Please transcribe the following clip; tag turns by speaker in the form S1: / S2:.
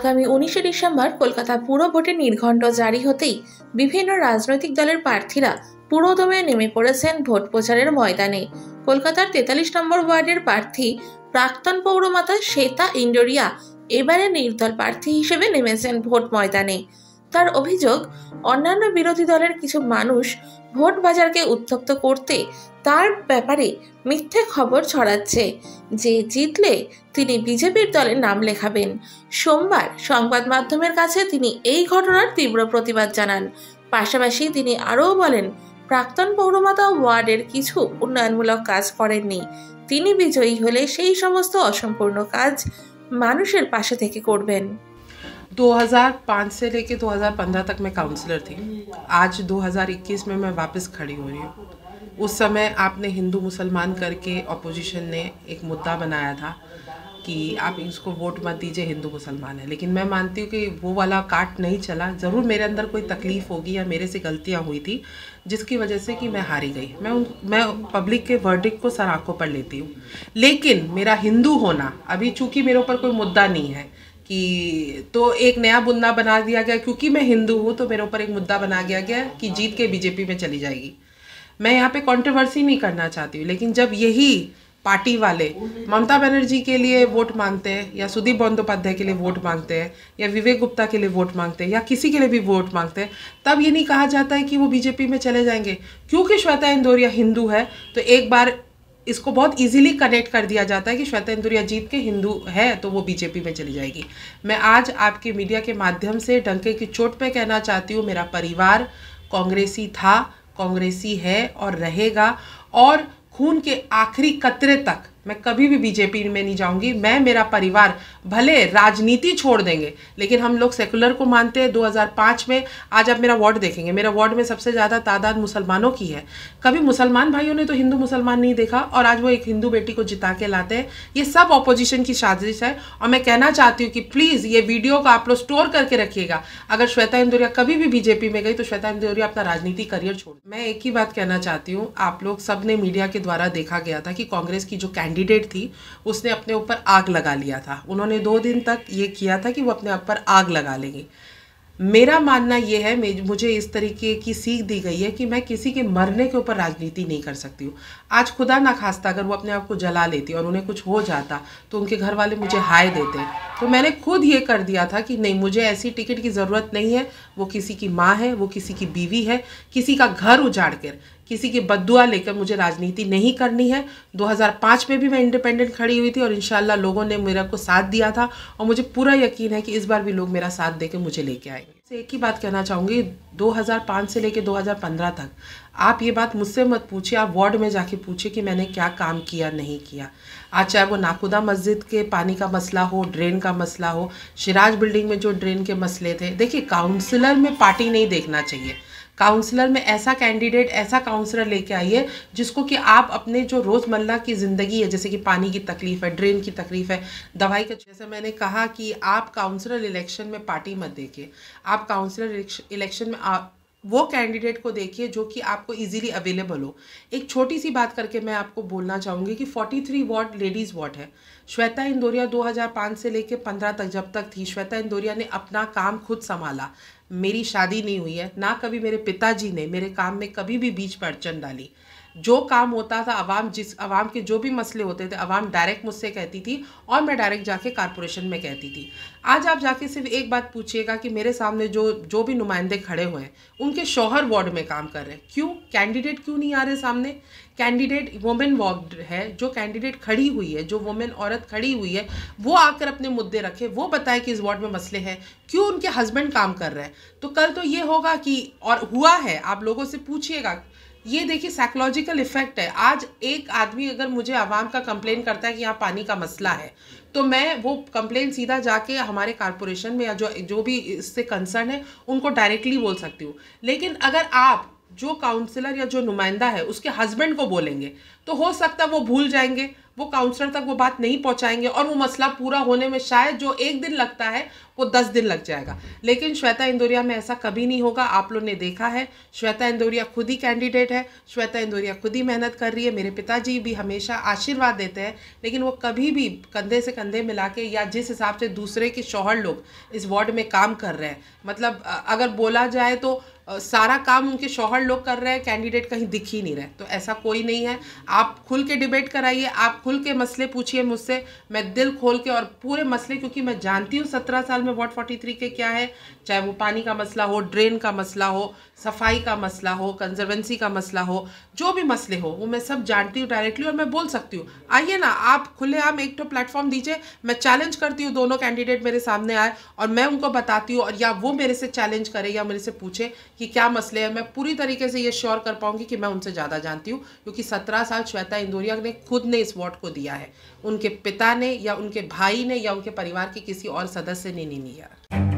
S1: আগামী 19শে ডিসেম্বর কলকাতা পুর ভোটের নির্ঘণ্ট জারি হতেই বিভিন্ন রাজনৈতিক দলের প্রার্থীরা পুরোদমে নেমে পড়েছেন ভোট প্রচারের ময়দানে। কলকাতার 43 নম্বর ওয়ার্ডের প্রার্থী প্রাক্তন পৌরমাতা শ্বেতা ইন্ডোরিয়া এবারে নির্দল প্রার্থী হিসেবে নেমেছেন ভোট ময়দানে। তার অভিযোগ, অন্যান্য বিরোধী দলের কিছু মানুষ ভোট বাজারকে উত্তপ্ত করতে তার ব্যাপারে মিথ্যে খবর ছড়াচ্ছে যে জিতলে তিনি বিজেপির দলে নাম লেখাবেন। সোমবার সংবাদ মাধ্যমের কাছে তিনি এই ঘটনার তীব্র প্রতিবাদ জানান। পাশাপাশি তিনি আরও বলেন, প্রাক্তন পৌরমাতা ওয়ার্ডের কিছু উন্নয়নমূলক কাজ করেননি। তিনি বিজয়ী হলে সেই সমস্ত অসম্পূর্ণ কাজ মানুষের পাশে থেকে করবেন।
S2: 2005 से लेके 2015 तक मैं काउंसलर थी। आज 2021 में मैं वापस खड़ी हो रही हूँ। उस समय आपने हिंदू मुसलमान करके ऑपोजिशन ने एक मुद्दा बनाया था कि आप इसको वोट मत दीजिए, हिंदू मुसलमान है। लेकिन मैं मानती हूँ कि वो वाला काट नहीं चला। ज़रूर मेरे अंदर कोई तकलीफ़ होगी या मेरे से गलतियाँ हुई थी जिसकी वजह से कि मैं हारी गई। मैं पब्लिक के वर्डिक्ट को सर आंखों पर लेती हूँ। लेकिन मेरा हिंदू होना, अभी चूँकि मेरे ऊपर कोई मुद्दा नहीं है कि तो एक नया मुद्दा बना दिया गया, क्योंकि मैं हिंदू हूँ तो मेरे ऊपर एक मुद्दा बना दिया गया कि जीत के बीजेपी में चली जाएगी। मैं यहाँ पे कंट्रोवर्सी नहीं करना चाहती हूँ, लेकिन जब यही पार्टी वाले ममता बनर्जी के लिए वोट मांगते हैं या सुदीप बंदोपाध्याय के लिए वोट मांगते हैं या विवेक गुप्ता के लिए वोट मांगते हैं या किसी के लिए भी वोट मांगते हैं, तब ये नहीं कहा जाता है कि वो बीजेपी में चले जाएंगे। क्योंकि श्वेता इंदौरिया हिंदू है तो एक बार इसको बहुत इजीली कनेक्ट कर दिया जाता है कि श्वेता इंदौरिया जीत के हिंदू है तो वो बीजेपी में चली जाएगी। मैं आज आपके मीडिया के माध्यम से डंके की चोट पे कहना चाहती हूँ, मेरा परिवार कांग्रेसी था, कांग्रेसी है और रहेगा, और खून के आखिरी कतरे तक मैं कभी भी बीजेपी में नहीं जाऊंगी। मैं, मेरा परिवार भले राजनीति छोड़ देंगे, लेकिन हम लोग सेकुलर को मानते हैं। 2005 में, आज आप मेरा वार्ड देखेंगे, मेरा वार्ड में सबसे ज़्यादा तादाद मुसलमानों की है। कभी मुसलमान भाइयों ने तो हिंदू मुसलमान नहीं देखा और आज वो एक हिंदू बेटी को जिता के लाते हैं। ये सब ऑपोजिशन की साजिश है और मैं कहना चाहती हूँ कि प्लीज़ ये वीडियो को आप लोग स्टोर करके रखिएगा। अगर श्वेता इंदौरिया कभी भी बीजेपी में गई तो श्वेता इंदौरिया अपना राजनीतिक करियर छोड़। मैं एक ही बात कहना चाहती हूँ, आप लोग सब ने मीडिया के द्वारा देखा गया था कि कांग्रेस की जो कैंडिडेट थी उसने अपने ऊपर आग लगा लिया था। उन्होंने 2 दिन तक ये किया था कि वो अपने ऊपर आग लगा लेंगे। मेरा मानना ये है, मुझे इस तरीके की सीख दी गई है कि मैं किसी के मरने के ऊपर राजनीति नहीं कर सकती हूँ। आज खुदा ना खास्ता अगर वो अपने आप को जला लेती और उन्हें कुछ हो जाता तो उनके घर वाले मुझे हाय देते। तो मैंने खुद ये कर दिया था कि नहीं, मुझे ऐसी टिकट की ज़रूरत नहीं है। वो किसी की माँ है, वो किसी की बीवी है, किसी का घर उजाड़ कर, किसी की बद्दुआ लेकर मुझे राजनीति नहीं करनी है। 2005 में भी मैं इंडिपेंडेंट खड़ी हुई थी और इंशाल्लाह लोगों ने मेरा को साथ दिया था और मुझे पूरा यकीन है कि इस बार भी लोग मेरा साथ देकर मुझे लेके आएंगे। एक ही बात कहना चाहूँगी, 2005 से लेकर 2015 तक आप ये बात मुझसे मत पूछिए, आप वार्ड में जाके पूछिए कि मैंने क्या काम किया नहीं किया। आज चाहे वो नाकुदा मस्जिद के पानी का मसला हो, ड्रेन का मसला हो, शिराज बिल्डिंग में जो ड्रेन के मसले थे। देखिए, काउंसलर में पार्टी नहीं देखना चाहिए। काउंसलर में ऐसा कैंडिडेट, ऐसा काउंसलर लेके आइए जिसको कि आप अपने जो रोज़मर्रा की ज़िंदगी है, जैसे कि पानी की तकलीफ़ है, ड्रेन की तकलीफ़ है, दवाई का, जैसे मैंने कहा कि आप काउंसलर इलेक्शन में पार्टी मत देखिए। आप काउंसलर इलेक्शन में वो कैंडिडेट को देखिए जो कि आपको इजीली अवेलेबल हो। एक छोटी सी बात करके मैं आपको बोलना चाहूँगी कि 43 वार्ड लेडीज़ वार्ड है। श्वेता इंदौरिया 2005 से लेकर 15 तक जब तक थी, श्वेता इंदौरिया ने अपना काम खुद संभाला। मेरी शादी नहीं हुई है, ना कभी मेरे पिताजी ने मेरे काम में कभी भी बीच में अड़चन डाली। जो काम होता था, अवाम के जो भी मसले होते थे, अवाम डायरेक्ट मुझसे कहती थी और मैं डायरेक्ट जाके कारपोरेशन में कहती थी। आज आप जाके सिर्फ एक बात पूछिएगा कि मेरे सामने जो भी नुमाइंदे खड़े हुए हैं, उनके शौहर वार्ड में काम कर रहे हैं। क्यों? कैंडिडेट क्यों नहीं आ रहे सामने? कैंडिडेट वुमेन वार्ड है, जो कैंडिडेट खड़ी हुई है, जो वुमेन औरत खड़ी हुई है, वो आकर अपने मुद्दे रखे, वो बताए कि इस वार्ड में मसले हैं। क्यों? उनके हस्बैंड काम कर रहे हैं। तो कल तो ये होगा कि, और हुआ है, आप लोगों से पूछिएगा। ये देखिए, साइकोलॉजिकल इफेक्ट है। आज एक आदमी अगर मुझे आवाम का कंप्लेन करता है कि यहाँ पानी का मसला है, तो मैं वो कंप्लेन सीधा जाके हमारे कारपोरेशन में या जो भी इससे कंसर्न है उनको डायरेक्टली बोल सकती हूँ। लेकिन अगर आप जो काउंसलर या जो नुमाइंदा है उसके हस्बैंड को बोलेंगे तो हो सकता है वो भूल जाएंगे, वो काउंसलर तक वो बात नहीं पहुंचाएंगे और वो मसला पूरा होने में शायद जो 1 दिन लगता है वो 10 दिन लग जाएगा। लेकिन श्वेता इंदौरिया में ऐसा कभी नहीं होगा। आप लोग ने देखा है, श्वेता इंदौरिया खुद ही कैंडिडेट है, श्वेता इंदौरिया खुद ही मेहनत कर रही है। मेरे पिताजी भी हमेशा आशीर्वाद देते हैं, लेकिन वो कभी भी कंधे से कंधे मिला के या जिस हिसाब से दूसरे के शौहर लोग इस वार्ड में काम कर रहे हैं, मतलब अगर बोला जाए तो सारा काम उनके शौहर लोग कर रहे हैं, कैंडिडेट कहीं दिख ही नहीं रहे। तो ऐसा कोई नहीं है। आप खुल के डिबेट कराइए, आप खुल के मसले पूछिए मुझसे, मैं दिल खोल के और पूरे मसले, क्योंकि मैं जानती हूँ 17 साल में वार्ड 43 के क्या है, चाहे वो पानी का मसला हो, ड्रेन का मसला हो, सफाई का मसला हो, कंजर्वेंसी का मसला हो, जो भी मसले हो वो मैं सब जानती हूँ डायरेक्टली और मैं बोल सकती हूँ। आइए ना, आप खुलेआम एक तो प्लेटफॉर्म दीजिए, मैं चैलेंज करती हूँ दोनों कैंडिडेट मेरे सामने आए और मैं उनको बताती हूँ, और या वो मेरे से चैलेंज करे या मेरे से पूछे कि क्या मसले हैं। मैं पूरी तरीके से ये श्योर कर पाऊंगी कि मैं उनसे ज़्यादा जानती हूँ, क्योंकि 17 साल श्वेता इंदौरिया ने खुद ने इस वार्ड को दिया है, उनके पिता ने या उनके भाई ने या उनके परिवार के किसी और सदस्य ने नहीं दिया।